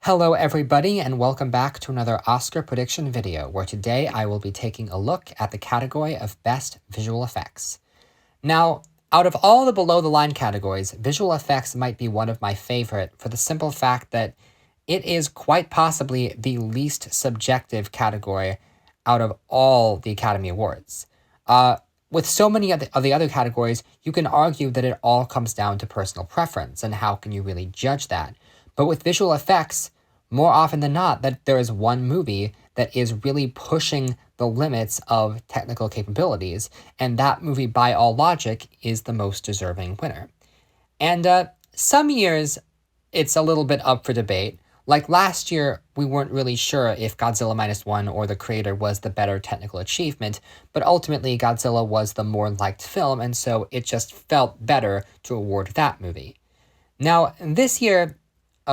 Hello everybody and welcome back to another Oscar prediction video where today I will be taking a look at the category of Best Visual Effects. Now, out of all the below the line categories, visual effects might be one of my favorite for the simple fact that it is quite possibly the least subjective category out of all the Academy Awards. With so many of the other categories, you can argue that it all comes down to personal preference and how can you really judge that. But with visual effects, more often than not, that there is one movie that is really pushing the limits of technical capabilities, and that movie, by all logic, is the most deserving winner. And some years, it's a little bit up for debate. Like last year, we weren't really sure if Godzilla Minus One or The Creator was the better technical achievement, but ultimately Godzilla was the more liked film, and so it just felt better to award that movie. Now, this year,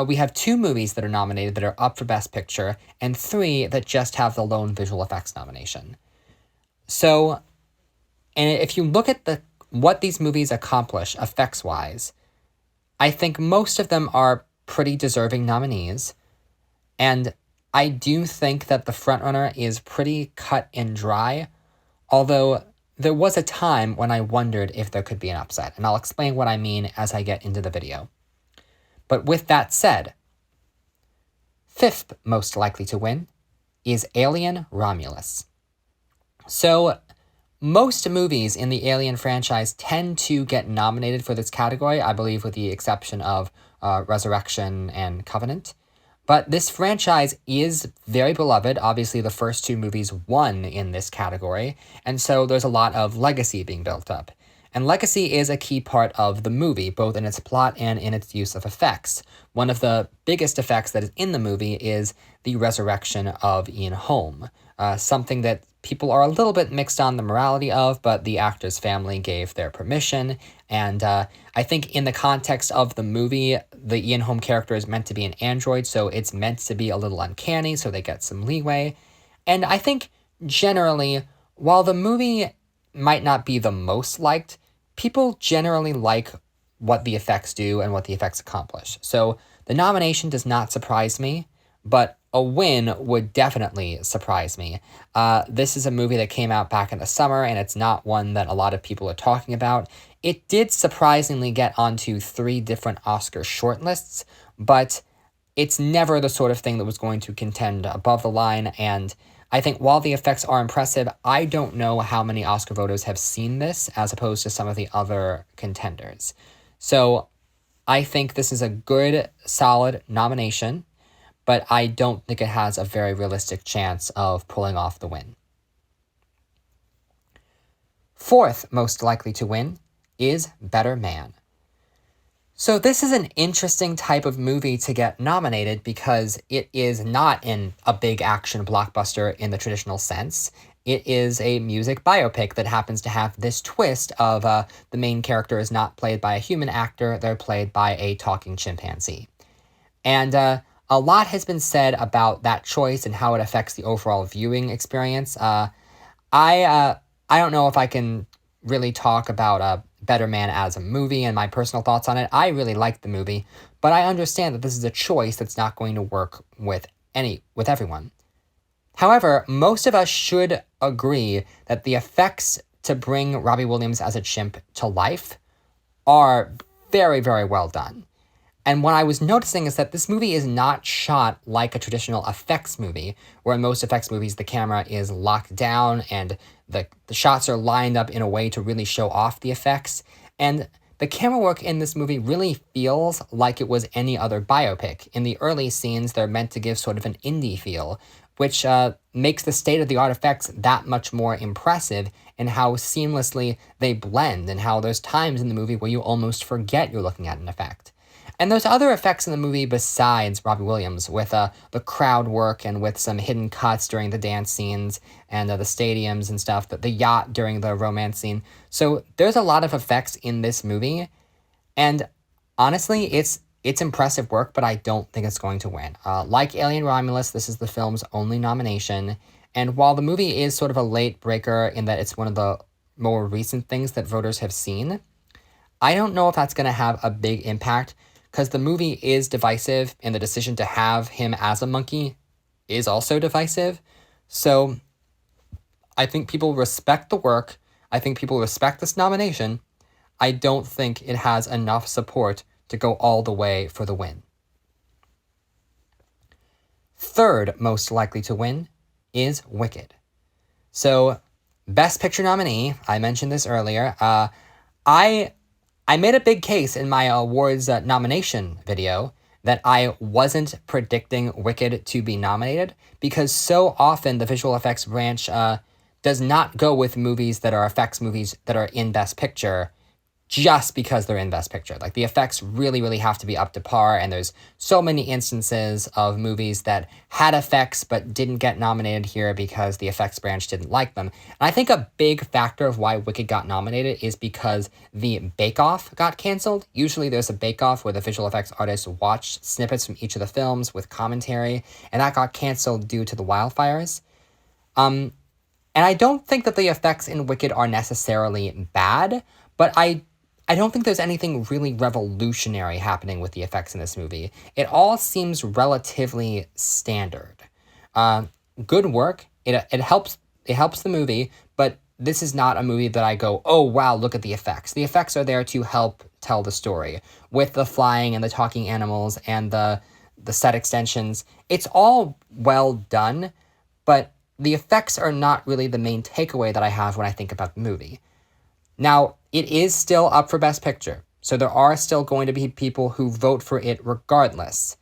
we have 2 movies that are nominated that are up for Best Picture, and 3 that just have the lone visual effects nomination. So, and if you look at what these movies accomplish effects-wise, I think most of them are pretty deserving nominees, and I do think that the frontrunner is pretty cut and dry, although there was a time when I wondered if there could be an upset, and I'll explain what I mean as I get into the video. But with that said, 5th most likely to win is Alien Romulus. So, most movies in the Alien franchise tend to get nominated for this category, I believe with the exception of Resurrection and Covenant. But this franchise is very beloved. Obviously, the first 2 movies won in this category, and so there's a lot of legacy being built up. And legacy is a key part of the movie, both in its plot and in its use of effects. One of the biggest effects that is in the movie is the resurrection of Ian Holm, something that people are a little bit mixed on the morality of, but the actor's family gave their permission. And I think in the context of the movie, the Ian Holm character is meant to be an android, so it's meant to be a little uncanny, so they get some leeway. And I think generally, while the movie might not be the most liked, people generally like what the effects do and what the effects accomplish. So the nomination does not surprise me, but a win would definitely surprise me. This is a movie that came out back in the summer, and it's not one that a lot of people are talking about. It did surprisingly get onto 3 different Oscar shortlists, but it's never the sort of thing that was going to contend above the line, and I think while the effects are impressive, I don't know how many Oscar voters have seen this as opposed to some of the other contenders. So I think this is a good, solid nomination, but I don't think it has a very realistic chance of pulling off the win. 4th most likely to win is Better Man. So this is an interesting type of movie to get nominated because it is not a big action blockbuster in the traditional sense. It is a music biopic that happens to have this twist of the main character is not played by a human actor, they're played by a talking chimpanzee. And a lot has been said about that choice and how it affects the overall viewing experience. I don't know if I can really talk about Better Man as a movie and my personal thoughts on it. I really liked the movie, but I understand that this is a choice that's not going to work with everyone. However, most of us should agree that the effects to bring Robbie Williams as a chimp to life are very, very well done. And what I was noticing is that this movie is not shot like a traditional effects movie, where in most effects movies the camera is locked down and the shots are lined up in a way to really show off the effects. And the camera work in this movie really feels like it was any other biopic. In the early scenes, they're meant to give sort of an indie feel, which makes the state-of-the-art effects that much more impressive in how seamlessly they blend and how there's times in the movie where you almost forget you're looking at an effect. And there's other effects in the movie besides Robbie Williams, with the crowd work and with some hidden cuts during the dance scenes and the stadiums and stuff, the yacht during the romance scene. So there's a lot of effects in this movie, and honestly, it's impressive work, but I don't think it's going to win. Like Alien Romulus, this is the film's only nomination, and while the movie is sort of a late breaker in that it's one of the more recent things that voters have seen, I don't know if that's going to have a big impact because the movie is divisive and the decision to have him as a monkey is also divisive. So I think people respect the work. I think people respect this nomination. I don't think it has enough support to go all the way for the win. Third most likely to win is Wicked. So, Best Picture nominee, I mentioned this earlier. I made a big case in my awards nomination video that I wasn't predicting Wicked to be nominated because so often the visual effects branch does not go with movies that are effects movies that are in Best Picture just because they're in Best Picture. Like, the effects really, really have to be up to par, and there's so many instances of movies that had effects but didn't get nominated here because the effects branch didn't like them. And I think a big factor of why Wicked got nominated is because the Bake Off got canceled. Usually there's a Bake Off where the visual effects artists watch snippets from each of the films with commentary, and that got canceled due to the wildfires. And I don't think that the effects in Wicked are necessarily bad, but I don't think there's anything really revolutionary happening with the effects in this movie. It all seems relatively standard. Good work. It helps the movie, but this is not a movie that I go, oh wow, look at the effects. The effects are there to help tell the story with the flying and the talking animals and the set extensions. It's all well done, but the effects are not really the main takeaway that I have when I think about the movie. Now, it is still up for Best Picture, so there are still going to be people who vote for it regardless.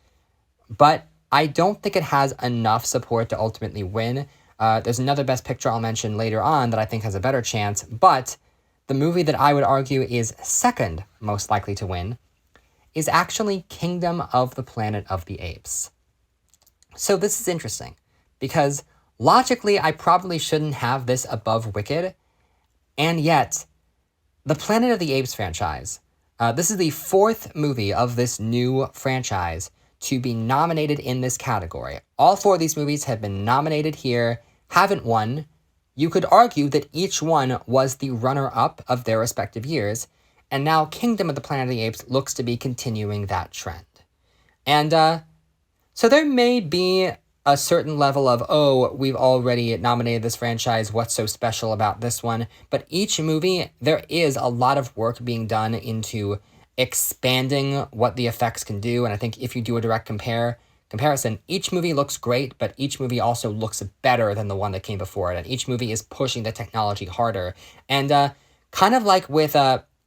But I don't think it has enough support to ultimately win. There's another Best Picture I'll mention later on that I think has a better chance, but the movie that I would argue is second most likely to win is actually Kingdom of the Planet of the Apes. So this is interesting, because logically I probably shouldn't have this above Wicked, and yet the Planet of the Apes franchise, this is the fourth movie of this new franchise to be nominated in this category. All four of these movies have been nominated here, haven't won. You could argue that each one was the runner-up of their respective years, and now Kingdom of the Planet of the Apes looks to be continuing that trend. And so there may be a certain level of, oh, we've already nominated this franchise, what's so special about this one? But each movie, there is a lot of work being done into expanding what the effects can do, and I think if you do a direct comparison, each movie looks great, but each movie also looks better than the one that came before it, and each movie is pushing the technology harder. And kind of like with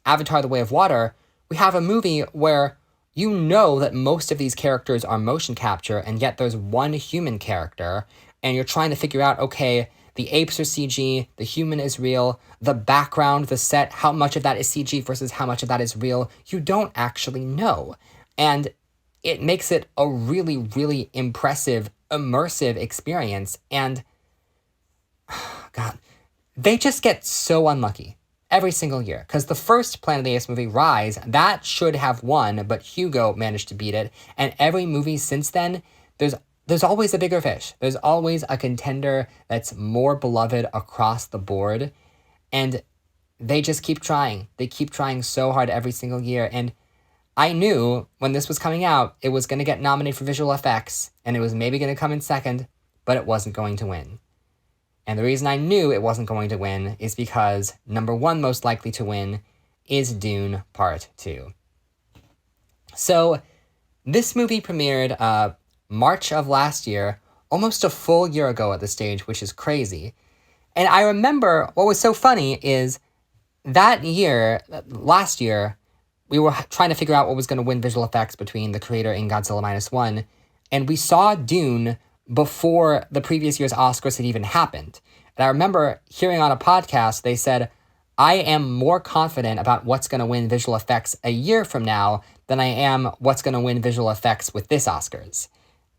Avatar: The Way of Water, we have a movie where you know that most of these characters are motion capture, and yet there's one human character, and you're trying to figure out, okay, the apes are CG, the human is real, the background, the set, how much of that is CG versus how much of that is real. You don't actually know. And it makes it a really, really impressive, immersive experience. And, God, they just get so unlucky every single year. Because the first Planet of the Apes movie, Rise, that should have won, but Hugo managed to beat it. And every movie since then, there's always a bigger fish. There's always a contender that's more beloved across the board. And they just keep trying. They keep trying so hard every single year. And I knew when this was coming out, it was going to get nominated for visual effects, and it was maybe going to come in second, but it wasn't going to win. And the reason I knew it wasn't going to win is because number one most likely to win is Dune Part 2. So this movie premiered March of last year, almost a full year ago at this stage, which is crazy. And I remember what was so funny is that year, last year, we were trying to figure out what was going to win visual effects between the creator and Godzilla Minus One, and we saw Dune before the previous year's Oscars had even happened. And I remember hearing on a podcast, they said, I am more confident about what's going to win visual effects a year from now than I am what's going to win visual effects with this Oscars.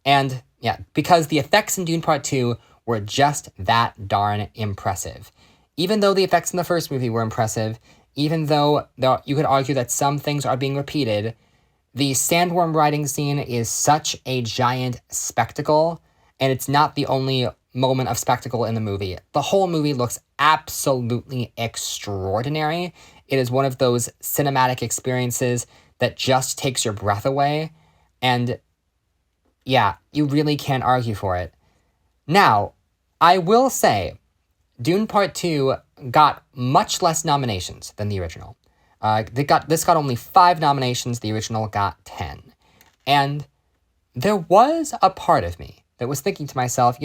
And yeah, because the effects in Dune Part 2 were just that darn impressive. Even though the effects in the first movie were impressive, even though you could argue that some things are being repeated, the sandworm riding scene is such a giant spectacle, and it's not the only moment of spectacle in the movie. The whole movie looks absolutely extraordinary. It is one of those cinematic experiences that just takes your breath away. And yeah, you really can't argue for it. Now, I will say, Dune Part 2 got much less nominations than the original. This got only 5 nominations, the original got 10. And there was a part of me that was thinking to myself,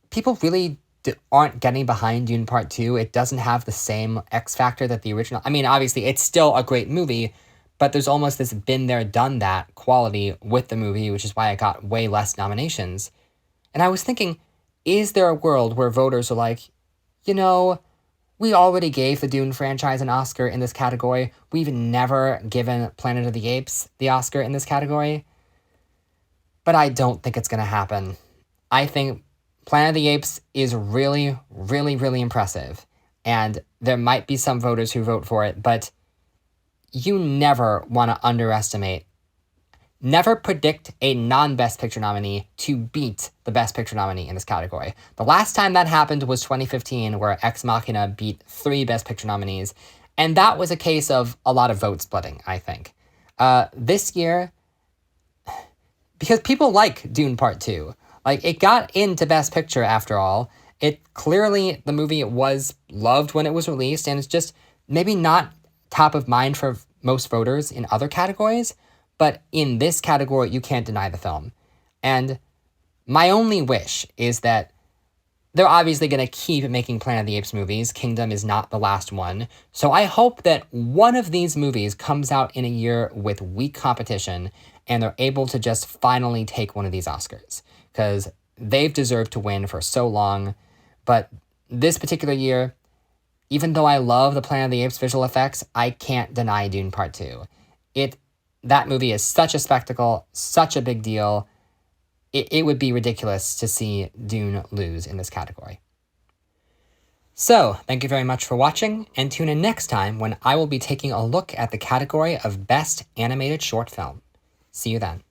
people really aren't getting behind Dune Part 2. It doesn't have the same X factor that the original. I mean, obviously, it's still a great movie, but there's almost this been there, done that quality with the movie, which is why it got way less nominations. And I was thinking, is there a world where voters are like, we already gave the Dune franchise an Oscar in this category. We've never given Planet of the Apes the Oscar in this category. But I don't think it's going to happen. I think Planet of the Apes is really, really, really impressive. And there might be some voters who vote for it, but you never want to underestimate. Never predict a non-Best Picture nominee to beat the Best Picture nominee in this category. The last time that happened was 2015, where Ex Machina beat 3 Best Picture nominees, and that was a case of a lot of vote splitting, I think. This year, because people like Dune Part 2, it got into Best Picture after all. The movie was loved when it was released, and it's just maybe not top of mind for most voters in other categories, but in this category, you can't deny the film. And my only wish is that they're obviously going to keep making Planet of the Apes movies. Kingdom is not the last one. So I hope that one of these movies comes out in a year with weak competition and they're able to just finally take one of these Oscars, because they've deserved to win for so long. But this particular year, even though I love the Planet of the Apes visual effects, I can't deny Dune Part 2. That movie is such a spectacle, such a big deal. It would be ridiculous to see Dune lose in this category. So, thank you very much for watching, and tune in next time when I will be taking a look at the category of Best Animated Short Film. See you then.